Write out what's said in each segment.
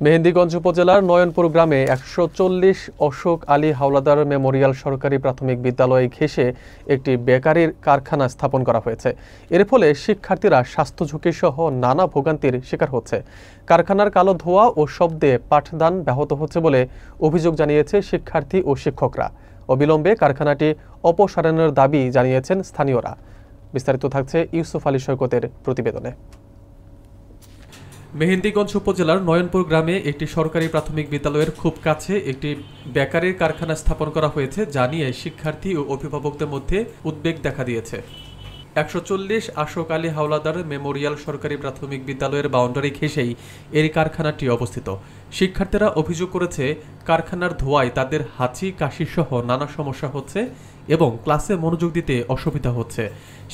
মেহেন্দিগঞ্জ উপজেলার নয়নপুর গ্রামে ১৪০ অশোক আলী হাওলাদার মেমোরিয়াল সরকারি প্রাথমিক বিদ্যালয় ঘেঁষে একটি বেকারির কারখানা স্থাপন করা হয়েছে। এর ফলে শিক্ষার্থীরা স্বাস্থ্য ঝুঁকি সহ নানা ভোগান্তির শিকার হচ্ছে। কারখানার কালো ধোঁয়া ও শব্দে পাঠদান ব্যাহত হচ্ছে বলে অভিযোগ জানিয়েছে শিক্ষার্থী ও শিক্ষকরা। অবিলম্বে কারখানাটি অপসারণের দাবি জানিয়েছেন স্থানীয়রা। বিস্তারিত থাকছে ইউসুফ আলী সৈকতের প্রতিবেদনে। মেহেন্দিগঞ্জ উপজেলার নয়নপুর গ্রামে একটি সরকারি প্রাথমিক বিদ্যালয়ের খুব কাছে একটি বেকারির কারখানা স্থাপন করা হয়েছে, যা নিয়ে শিক্ষার্থী ও অভিভাবকদের মধ্যে উদ্বেগ দেখা দিয়েছে। ১৪০ অশোক আলী হাওলাদার মেমোরিয়াল সরকারি প্রাথমিক বিদ্যালয়ের বাউন্ডারি ঘেঁষেই এই কারখানাটি অবস্থিত। শিক্ষার্থীরা অভিযোগ করেছে, কারখানার ধোঁয়ায় তাদের হাঁচি কাশি সহ নানা সমস্যা হচ্ছে এবং ক্লাসে মনোযোগ দিতে অসুবিধা হচ্ছে।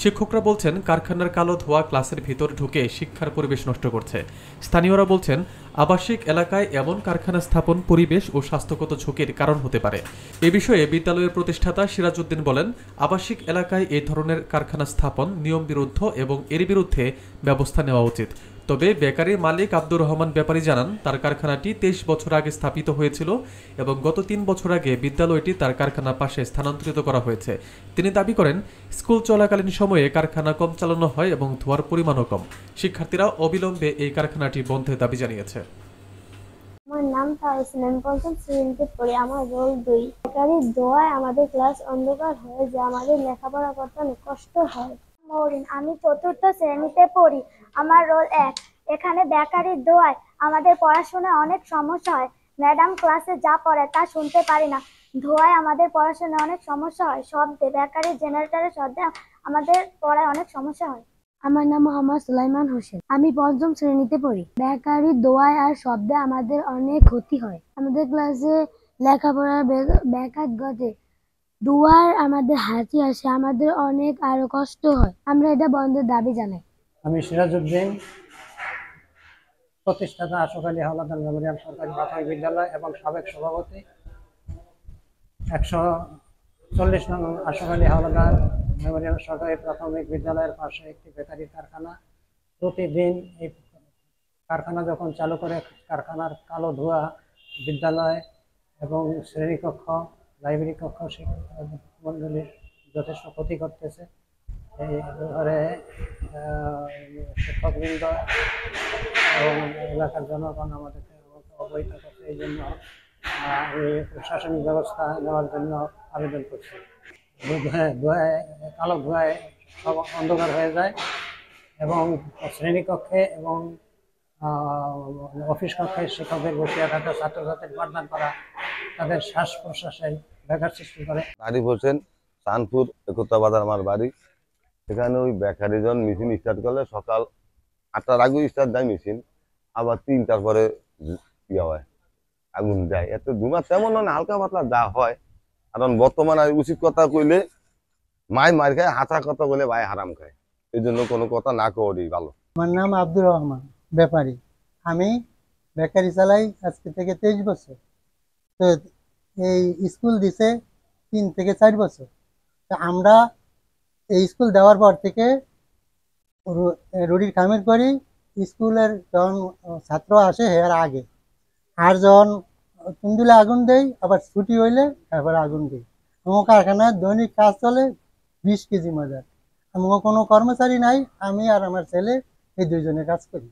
শিক্ষকরা বলছেন, কারখানার কালো ধোঁয়া ক্লাসের ভিতর ঢুকে শিক্ষার পরিবেশ নষ্ট করছে। স্থানীয়রা বলছেন, আবাসিক এলাকায় এমন কারখানা স্থাপন পরিবেশ ও স্বাস্থ্যগত ঝুঁকির কারণ হতে পারে। এ বিষয়ে বিদ্যালয়ের প্রতিষ্ঠাতা সিরাজউদ্দিন বলেন, আবাসিক এলাকায় এই ধরনের কারখানা স্থাপন নিয়ম বিরুদ্ধ এবং এর বিরুদ্ধে ব্যবস্থা নেওয়া উচিত। তবে বেকারির মালিক আব্দুর রহমান ব্যাপারী জানান, তার কারখানাটি 23 বছর আগে স্থাপিত হয়েছিল এবং গত 3 বছর আগে বিদ্যালয়টি তার কারখানার পাশে স্থানান্তরিত করা হয়েছে। তিনি দাবি করেন, স্কুল চলাকালীন সময়ে কারখানা কম চালানো হয় এবং ধোঁয়ার পরিমাণও কম। শিক্ষার্থীরা অবিলম্বে এই কারখানাটি বন্ধের দাবি জানিয়েছে। আমার নাম তাহসিন, আমি পঞ্চম শ্রেণীতে পড়ি। আমার রোল 2। বেকারির ধোঁয়ায় আমাদের ক্লাস অন্ধকার হয়ে যায়, আমাদের লেখাপড়া করতে অনেক কষ্ট হয়। মরিন, আমি 4র্থ শ্রেণীতে পড়ি। আমার রোল 1। এখানে বেকারির ধোঁয়ায় আমাদের পড়াশোনায় অনেক সমস্যা হয়। ম্যাডাম ক্লাসে যা পড়ায় তা শুনতে পারি না। ধোঁয়ায় আমাদের পড়াশোনায় অনেক সমস্যা হয়। শব্দে, বেকারির জেনারেটরের শব্দে আমাদের পড়ায় অনেক সমস্যা হয়। আমার নাম মোহাম্মদ সুলাইমান হোসেন, আমি 5ম শ্রেণীতে পড়ি। বেকারির ধোঁয়ায় আর শব্দে আমাদের অনেক ক্ষতি হয়। আমাদের ক্লাসে লেখাপড়ার ব্যাঘাত ঘটে। ধোঁয়ার আমাদের হাঁচি আসে, আমাদের অনেক আরো কষ্ট হয়। আমরা এটা বন্ধের দাবি জানাই। আমি সিরাজউদ্দিন, প্রতিষ্ঠাতা অশোক আলী হাওলাদার মেমোরিয়াল সরকারি প্রাথমিক বিদ্যালয় এবং সাবেক সভাপতি। ১৪০ নং অশোক আলী হাওলাদার মেমোরিয়াল সরকারি প্রাথমিক বিদ্যালয়ের পাশে একটি বেকারি কারখানা। প্রতিদিন এই কারখানা যখন চালু করে, কারখানার কালো ধোঁয়া বিদ্যালয় এবং শ্রেণীকক্ষ, লাইব্রেরি কক্ষ, শিক্ষকমণ্ডলীর যথেষ্ট ক্ষতি করতেছে। এই ব্যাপারে শিক্ষকবৃন্দ এবং এলাকার জনগণ আমাদেরকে অবহিত করছে। এই জন্য আমি প্রশাসনিক ব্যবস্থা নেওয়ার জন্য আবেদন করছি। কালো ধোঁয়ায় সব অন্ধকার হয়ে যায় এবং শ্রেণীকক্ষে এবং অফিস কক্ষে শিক্ষকদের বসিয়ে থাকা, ছাত্রছাত্রীর পাঠদান করা তাদের শ্বাস প্রশ্বাসের ব্যাঘাত সৃষ্টি করে। আরিফ হোসেন, চাঁদপুর একতা বাজার আমার বাড়ি। সেখানে ওই বেকারি জন মেশিন স্টার্ট করলে সকাল 8টার আগে স্টার্ট দেয় মেশিন, আবার 3টার পরে ইয়ে হয়, আগুন যায়। এত ধোঁয়া তেমন না, হালকা পাতলা যা হয়। কারণ বর্তমানে উচিত কথা কইলে মার খায়, হাঁচা কথা বলে ভাই হারাম খায়। এই জন্য কোনো কথা না করি ভালো। আমার নাম আব্দুর রহমান ব্যাপারী, আমি বেকারি চালাই আজকে থেকে 23 বছর। তো এই স্কুল দিছে 3 থেকে 4 বছর। তো আমরা এই স্কুল দেওয়ার পর থেকে রুটির খামির করি। স্কুলের যখন ছাত্র আসে এর আগে, আর যখন তুন্দুলে আগুন দেই, আবার ছুটি হইলে তারপরে আগুন দিই। আমার কারখানার দৈনিক কাজ চলে 20 কেজি ময়দার। আমার কোনো কর্মচারী নাই, আমি আর আমার ছেলে এই 2 জনে কাজ করি।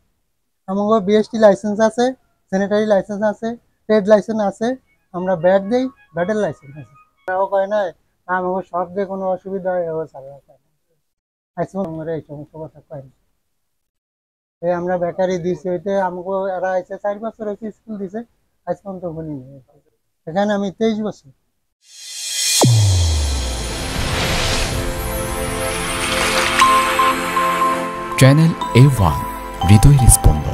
আমার বিএসটি লাইসেন্স আছে, স্যানিটারি লাইসেন্স আছে, ট্রেড লাইসেন্স আছে। আমরা ব্যাট দিই, ব্যাটের লাইসেন্স আছে। তাও কয় না আমার শব্দে কোনো অসুবিধা হয়, এবার সারা আমরা এই সমস্ত কথা কয় না। এই আমরা বেকারি দিচ্ছি, হইতে আমাকে এরা এসে 4 বছর হয়েছে স্কুল দিছে, আজ পর্যন্ত শুনি নেই। এখানে আমি 23 বছর। চ্যানেল A1, হৃদয়ের স্পন্দন।